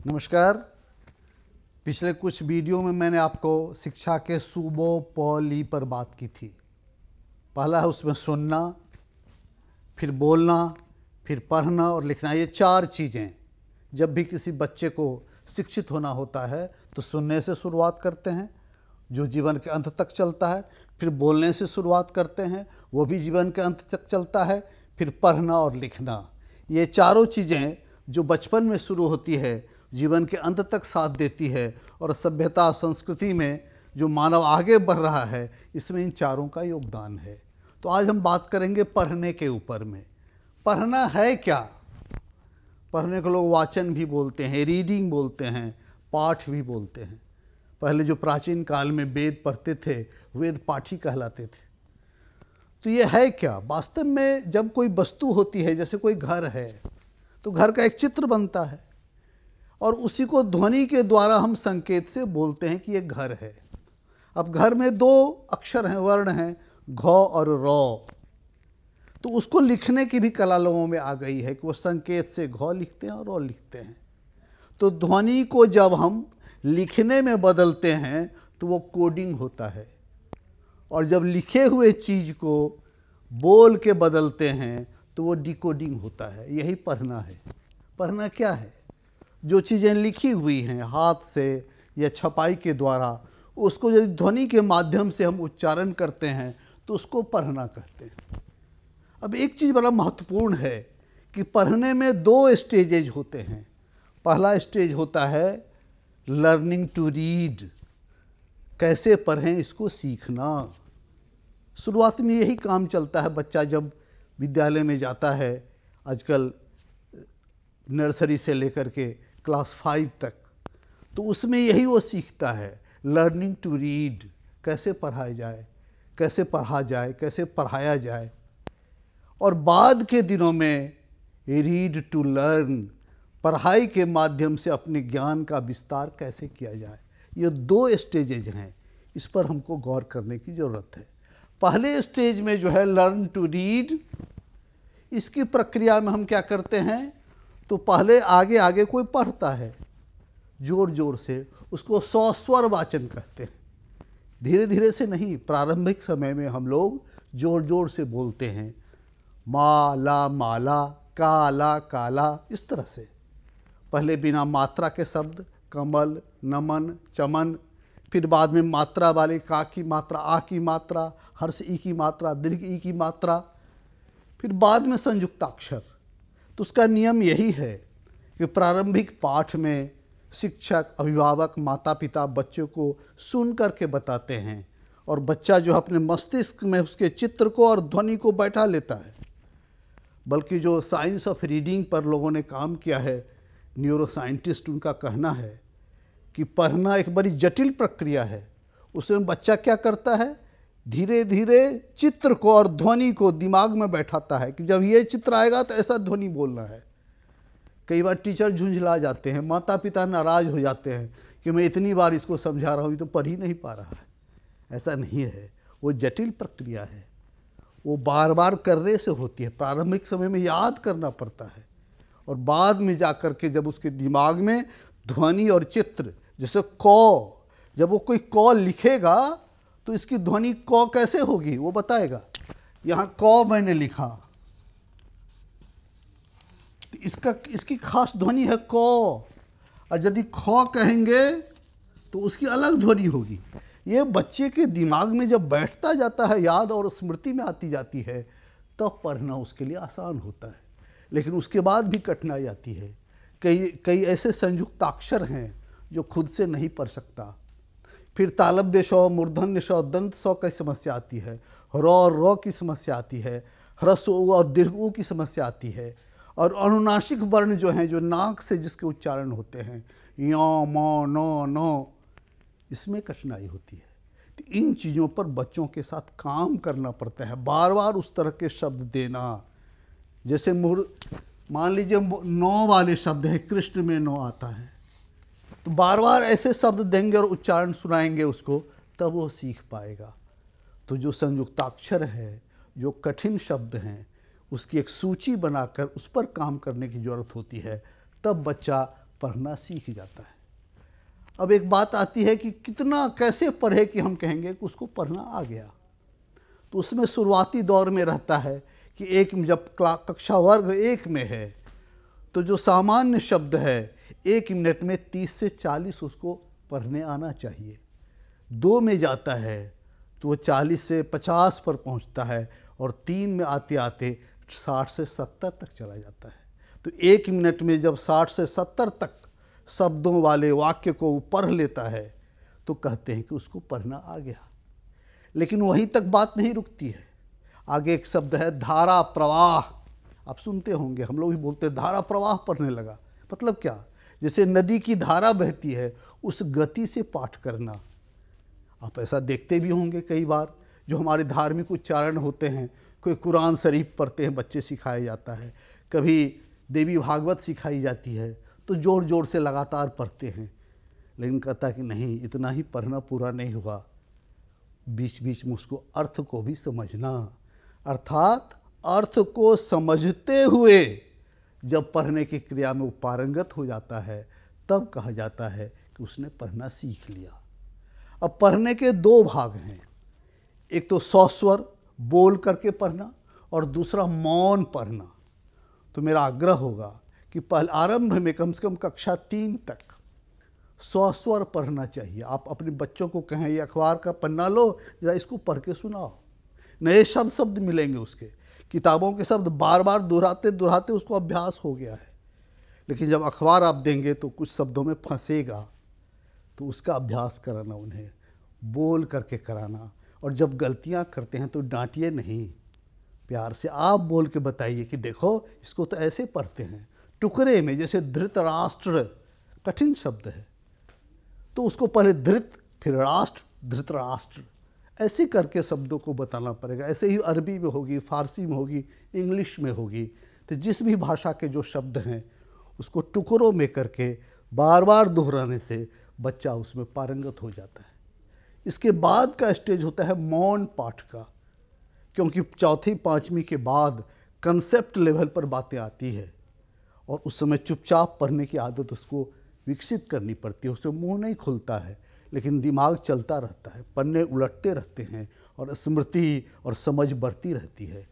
नमस्कार। पिछले कुछ वीडियो में मैंने आपको शिक्षा के सूबों प ली पर बात की थी। पहला है उसमें सुनना, फिर बोलना, फिर पढ़ना और लिखना। ये चार चीज़ें जब भी किसी बच्चे को शिक्षित होना होता है तो सुनने से शुरुआत करते हैं, जो जीवन के अंत तक चलता है। फिर बोलने से शुरुआत करते हैं, वो भी जीवन के अंत तक चलता है। फिर पढ़ना और लिखना। ये चारों चीज़ें जो बचपन में शुरू होती है, जीवन के अंत तक साथ देती है और सभ्यता और संस्कृति में जो मानव आगे बढ़ रहा है, इसमें इन चारों का योगदान है। तो आज हम बात करेंगे पढ़ने के ऊपर में। पढ़ना है क्या? पढ़ने को लोग वाचन भी बोलते हैं, रीडिंग बोलते हैं, पाठ भी बोलते हैं। पहले जो प्राचीन काल में वेद पढ़ते थे, वेद पाठी कहलाते थे। तो ये है क्या? वास्तव में जब कोई वस्तु होती है, जैसे कोई घर है, तो घर का एक चित्र बनता है और उसी को ध्वनि के द्वारा हम संकेत से बोलते हैं कि ये घर है। अब घर में दो अक्षर हैं, वर्ण हैं, घ और र। तो उसको लिखने की भी कला लोगों में आ गई है कि वो संकेत से घ लिखते हैं और र लिखते हैं। तो ध्वनि को जब हम लिखने में बदलते हैं तो वो कोडिंग होता है, और जब लिखे हुए चीज़ को बोल के बदलते हैं तो वो डिकोडिंग होता है। यही पढ़ना है। पढ़ना क्या है? जो चीज़ें लिखी हुई हैं हाथ से या छपाई के द्वारा, उसको यदि ध्वनि के माध्यम से हम उच्चारण करते हैं तो उसको पढ़ना कहते हैं। अब एक चीज़ बड़ा महत्वपूर्ण है कि पढ़ने में दो स्टेजेज होते हैं। पहला स्टेज होता है लर्निंग टू रीड, कैसे पढ़ें इसको सीखना। शुरुआत में यही काम चलता है। बच्चा जब विद्यालय में जाता है, आजकल नर्सरी से लेकर के क्लास 5 तक, तो उसमें यही वो सीखता है, लर्निंग टू रीड, कैसे पढ़ाया जाए, कैसे पढ़ा जाए, कैसे पढ़ाया जाए। और बाद के दिनों में रीड टू लर्न, पढ़ाई के माध्यम से अपने ज्ञान का विस्तार कैसे किया जाए। ये दो स्टेजेज हैं, इस पर हमको गौर करने की ज़रूरत है। पहले स्टेज में जो है लर्न टू रीड, इसकी प्रक्रिया में हम क्या करते हैं, तो पहले आगे आगे कोई पढ़ता है जोर जोर से, उसको सस्वर वाचन कहते हैं। धीरे धीरे से नहीं, प्रारंभिक समय में हम लोग जोर जोर से बोलते हैं, माला माला, काला काला, इस तरह से। पहले बिना मात्रा के शब्द, कमल, नमन, चमन, फिर बाद में मात्रा वाले का की मात्रा, आ की मात्रा, हर्ष ई की मात्रा, दीर्घ ई की मात्रा, फिर बाद में संयुक्ताक्षर। तो उसका नियम यही है कि प्रारंभिक पाठ में शिक्षक, अभिभावक, माता पिता बच्चों को सुन करके बताते हैं, और बच्चा जो अपने मस्तिष्क में उसके चित्र को और ध्वनि को बैठा लेता है। बल्कि जो साइंस ऑफ रीडिंग पर लोगों ने काम किया है, न्यूरो साइंटिस्ट, उनका कहना है कि पढ़ना एक बड़ी जटिल प्रक्रिया है। उसमें बच्चा क्या करता है, धीरे धीरे चित्र को और ध्वनि को दिमाग में बैठाता है कि जब ये चित्र आएगा तो ऐसा ध्वनि बोलना है। कई बार टीचर झुंझला जाते हैं, माता पिता नाराज़ हो जाते हैं कि मैं इतनी बार इसको समझा रहा हूँ, ये तो पढ़ ही नहीं पा रहा है। ऐसा नहीं है, वो जटिल प्रक्रिया है, वो बार बार करने से होती है। प्रारंभिक समय में याद करना पड़ता है, और बाद में जा कर के जब उसके दिमाग में ध्वनि और चित्र, जैसे क, जब वो कोई क लिखेगा तो इसकी ध्वनि क कैसे होगी वो बताएगा। यहाँ क मैंने लिखा, इसकी खास ध्वनि है क, और यदि ख कहेंगे तो उसकी अलग ध्वनि होगी। ये बच्चे के दिमाग में जब बैठता जाता है, याद और स्मृति में आती जाती है, तब पढ़ना उसके लिए आसान होता है। लेकिन उसके बाद भी कठिनाई आती है। कई ऐसे संयुक्ताक्षर हैं जो खुद से नहीं पढ़ सकता। फिर तालव्य श, मूर्धन्य श, दंत स की समस्या आती है, र और र की समस्या आती है, ह्रस्व उ और दीर्घ उ की समस्या आती है, और अनुनासिक वर्ण जो हैं, जो नाक से जिसके उच्चारण होते हैं, य, म, न, न, इसमें कठिनाई होती है। तो इन चीज़ों पर बच्चों के साथ काम करना पड़ता है, बार बार उस तरह के शब्द देना। जैसे मान लीजिए 9 वाले शब्द हैं, कृष्ण में 9 आता है, तो बार बार ऐसे शब्द देंगे और उच्चारण सुनाएंगे उसको, तब वो सीख पाएगा। तो जो संयुक्ताक्षर है, जो कठिन शब्द हैं, उसकी एक सूची बनाकर उस पर काम करने की ज़रूरत होती है, तब बच्चा पढ़ना सीख जाता है। अब एक बात आती है कि कितना कैसे पढ़े कि हम कहेंगे कि उसको पढ़ना आ गया। तो उसमें शुरुआती दौर में रहता है कि एक जब कक्षा वर्ग 1 में है तो जो सामान्य शब्द है 1 मिनट में 30 से 40 उसको पढ़ने आना चाहिए। 2 में जाता है तो वो 40 से 50 पर पहुंचता है और 3 में आते आते 60 से 70 तक चला जाता है। तो 1 मिनट में जब 60 से 70 तक शब्दों वाले वाक्य को वो पढ़ लेता है तो कहते हैं कि उसको पढ़ना आ गया। लेकिन वहीं तक बात नहीं रुकती है। आगे एक शब्द है धारा प्रवाह। आप सुनते होंगे, हम लोग भी बोलते हैं धारा प्रवाह पढ़ने लगा। मतलब क्या? जैसे नदी की धारा बहती है उस गति से पाठ करना। आप ऐसा देखते भी होंगे कई बार, जो हमारे धार्मिक उच्चारण होते हैं, कोई कुरान शरीफ पढ़ते हैं, बच्चे सिखाया जाता है, कभी देवी भागवत सिखाई जाती है तो जोर जोर से लगातार पढ़ते हैं। लेकिन कहता कि नहीं, इतना ही पढ़ना पूरा नहीं हुआ, बीच बीच में उसको अर्थ को भी समझना। अर्थात अर्थ को समझते हुए जब पढ़ने की क्रिया में वो पारंगत हो जाता है तब कहा जाता है कि उसने पढ़ना सीख लिया। अब पढ़ने के 2 भाग हैं, एक तो सस्वर बोल करके पढ़ना और दूसरा मौन पढ़ना। तो मेरा आग्रह होगा कि पहले आरंभ में कम से कम कक्षा 3 तक सस्वर पढ़ना चाहिए। आप अपने बच्चों को कहें ये अखबार का पन्ना लो, जरा इसको पढ़ के सुनाओ। नए शब्द मिलेंगे उसके, किताबों के शब्द बार बार दोहराते दोहराते उसको अभ्यास हो गया है। लेकिन जब अखबार आप देंगे तो कुछ शब्दों में फंसेगा, तो उसका अभ्यास कराना, उन्हें बोल करके कराना। और जब गलतियां करते हैं तो डांटिए नहीं, प्यार से आप बोल के बताइए कि देखो इसको तो ऐसे पढ़ते हैं। टुकड़े में जैसे धृतराष्ट्र कठिन शब्द है तो उसको पहले धृत फिर राष्ट्र धृतराष्ट्र ऐसे करके शब्दों को बताना पड़ेगा। ऐसे ही अरबी में होगी, फारसी में होगी, इंग्लिश में होगी। तो जिस भी भाषा के जो शब्द हैं उसको टुकड़ों में करके बार बार दोहराने से बच्चा उसमें पारंगत हो जाता है। इसके बाद का स्टेज होता है मौन पाठ का, क्योंकि 4वीं 5वीं के बाद कंसेप्ट लेवल पर बातें आती है और उस समय चुपचाप पढ़ने की आदत उसको विकसित करनी पड़ती है। उससे मुंह नहीं खुलता है लेकिन दिमाग चलता रहता है, पन्ने उलटते रहते हैं और स्मृति और समझ बढ़ती रहती है।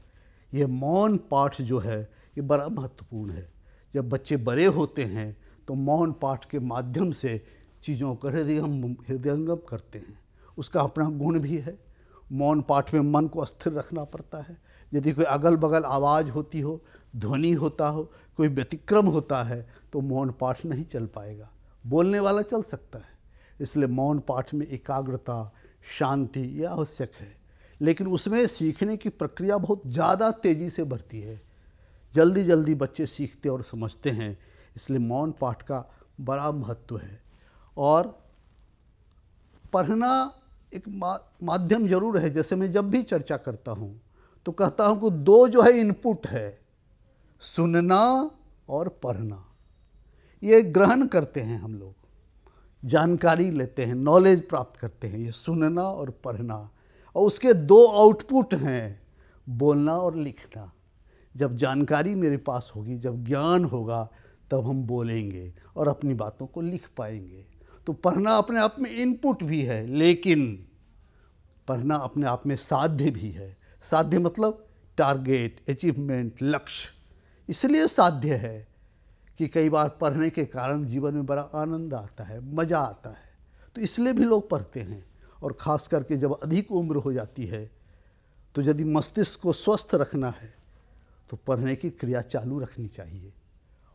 ये मौन पाठ जो है ये बड़ा महत्वपूर्ण है। जब बच्चे बड़े होते हैं तो मौन पाठ के माध्यम से चीज़ों का हृदयंगम करते हैं। उसका अपना गुण भी है। मौन पाठ में मन को स्थिर रखना पड़ता है। यदि कोई अगल बगल आवाज़ होती हो, ध्वनि होता हो, कोई व्यतिक्रम होता है तो मौन पाठ नहीं चल पाएगा। बोलने वाला चल सकता है, इसलिए मौन पाठ में एकाग्रता, शांति ये आवश्यक है। लेकिन उसमें सीखने की प्रक्रिया बहुत ज़्यादा तेज़ी से बढ़ती है। जल्दी जल्दी बच्चे सीखते और समझते हैं, इसलिए मौन पाठ का बड़ा महत्व है। और पढ़ना एक माध्यम जरूर है। जैसे मैं जब भी चर्चा करता हूँ तो कहता हूँ कि 2 जो है इनपुट है, सुनना और पढ़ना। ये ग्रहण करते हैं हम लोग, जानकारी लेते हैं, नॉलेज प्राप्त करते हैं, ये सुनना और पढ़ना। और उसके 2 आउटपुट हैं, बोलना और लिखना। जब जानकारी मेरे पास होगी, जब ज्ञान होगा, तब हम बोलेंगे और अपनी बातों को लिख पाएंगे। तो पढ़ना अपने आप में इनपुट भी है, लेकिन पढ़ना अपने आप में साध्य भी है। साध्य मतलब टारगेट, अचीवमेंट, लक्ष्य। इसलिए साध्य है कि कई बार पढ़ने के कारण जीवन में बड़ा आनंद आता है, मज़ा आता है। तो इसलिए भी लोग पढ़ते हैं। और ख़ास करके जब अधिक उम्र हो जाती है तो यदि मस्तिष्क को स्वस्थ रखना है तो पढ़ने की क्रिया चालू रखनी चाहिए।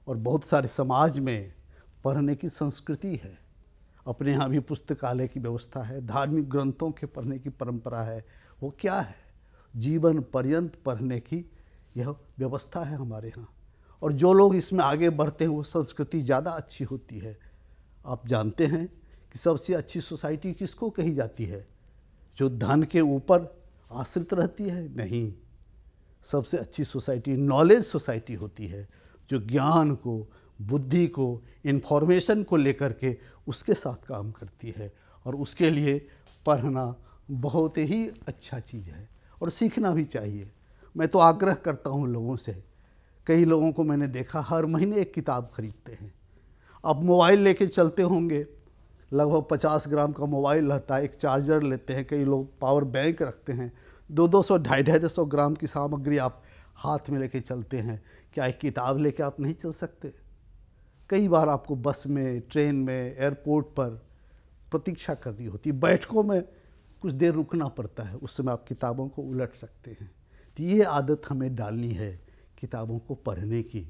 और बहुत सारे समाज में पढ़ने की संस्कृति है। अपने यहाँ भी पुस्तकालय की व्यवस्था है, धार्मिक ग्रंथों के पढ़ने की परंपरा है। वो क्या है? जीवन पर्यंत पढ़ने की यह व्यवस्था है हमारे यहाँ। और जो लोग इसमें आगे बढ़ते हैं वो संस्कृति ज़्यादा अच्छी होती है। आप जानते हैं कि सबसे अच्छी सोसाइटी किसको कही जाती है? जो धन के ऊपर आश्रित रहती है? नहीं, सबसे अच्छी सोसाइटी नॉलेज सोसाइटी होती है, जो ज्ञान को, बुद्धि को, इन्फॉर्मेशन को लेकर के उसके साथ काम करती है। और उसके लिए पढ़ना बहुत ही अच्छा चीज़ है और सीखना भी चाहिए। मैं तो आग्रह करता हूँ लोगों से, कई लोगों को मैंने देखा हर महीने एक किताब खरीदते हैं। आप मोबाइल लेके चलते होंगे, लगभग 50 ग्राम का मोबाइल रहता है, एक चार्जर लेते हैं, कई लोग पावर बैंक रखते हैं, 200 250 ग्राम की सामग्री आप हाथ में लेके चलते हैं। क्या एक किताब लेके आप नहीं चल सकते? कई बार आपको बस में, ट्रेन में, एयरपोर्ट पर प्रतीक्षा करनी होती है, बैठकों में कुछ देर रुकना पड़ता है, उस समय आप किताबों को उलट सकते हैं। तो ये आदत हमें डालनी है किताबों को पढ़ने की।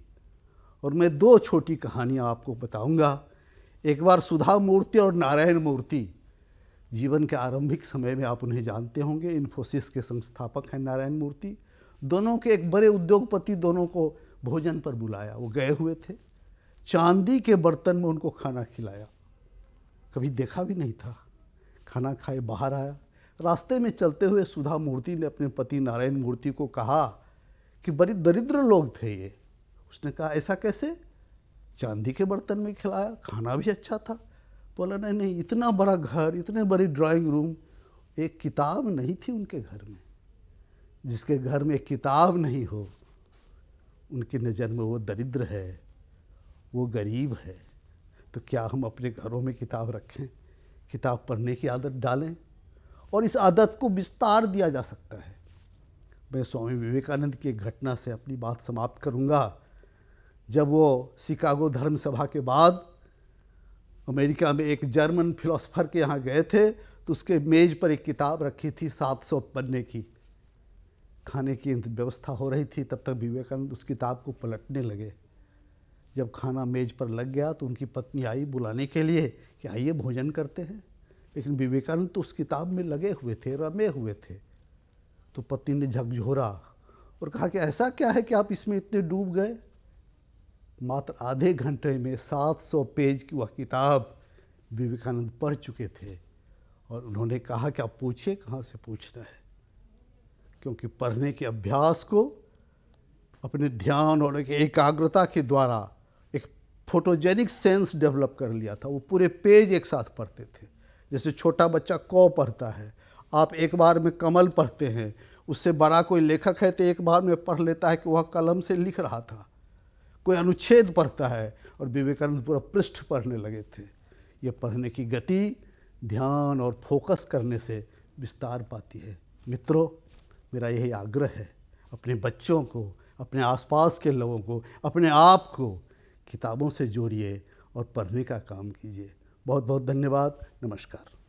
और मैं 2 छोटी कहानियाँ आपको बताऊंगा। एक बार सुधा मूर्ति और नारायण मूर्ति, जीवन के आरंभिक समय में आप उन्हें जानते होंगे, इन्फोसिस के संस्थापक हैं नारायण मूर्ति। दोनों के एक बड़े उद्योगपति दोनों को भोजन पर बुलाया, वो गए हुए थे, चांदी के बर्तन में उनको खाना खिलाया, कभी देखा भी नहीं था। खाना खाए बाहर आया, रास्ते में चलते हुए सुधा मूर्ति ने अपने पति नारायण मूर्ति को कहा कि बड़ी दरिद्र लोग थे ये। उसने कहा ऐसा कैसे? चांदी के बर्तन में खिलाया, खाना भी अच्छा था। बोला नहीं नहीं, इतना बड़ा घर, इतने बड़ी ड्राइंग रूम, एक किताब नहीं थी उनके घर में। जिसके घर में एक किताब नहीं हो, उनकी नज़र में वो दरिद्र है, वो गरीब है। तो क्या हम अपने घरों में किताब रखें, किताब पढ़ने की आदत डालें, और इस आदत को विस्तार दिया जा सकता है। मैं स्वामी विवेकानंद की एक घटना से अपनी बात समाप्त करूंगा। जब वो शिकागो धर्म सभा के बाद अमेरिका में एक जर्मन फिलोसोफर के यहाँ गए थे, तो उसके मेज़ पर एक किताब रखी थी 700 पन्ने की। खाने की व्यवस्था हो रही थी, तब तक विवेकानंद उस किताब को पलटने लगे। जब खाना मेज़ पर लग गया तो उनकी पत्नी आई बुलाने के लिए कि आइए भोजन करते हैं, लेकिन विवेकानंद तो उस किताब में लगे हुए थे, रमे हुए थे। तो पत्नी ने झकझोरा और कहा कि ऐसा क्या है कि आप इसमें इतने डूब गए? मात्र आधे घंटे में 700 पेज की वह किताब विवेकानंद पढ़ चुके थे, और उन्होंने कहा कि आप पूछिए कहाँ से पूछना है, क्योंकि पढ़ने के अभ्यास को अपने ध्यान और एक एकाग्रता के द्वारा एक फोटोजेनिक सेंस डेवलप कर लिया था। वो पूरे पेज एक साथ पढ़ते थे। जैसे छोटा बच्चा क पढ़ता है, आप एक बार में कमल पढ़ते हैं, उससे बड़ा कोई लेखक है तो एक बार में पढ़ लेता है कि वह कलम से लिख रहा था। कोई अनुच्छेद पढ़ता है, और विवेकानंद पूरा पृष्ठ पढ़ने लगे थे। ये पढ़ने की गति ध्यान और फोकस करने से विस्तार पाती है। मित्रों, मेरा यही आग्रह है, अपने बच्चों को, अपने आसपास के लोगों को, अपने आप को किताबों से जोड़िए और पढ़ने का काम कीजिए। बहुत बहुत धन्यवाद। नमस्कार।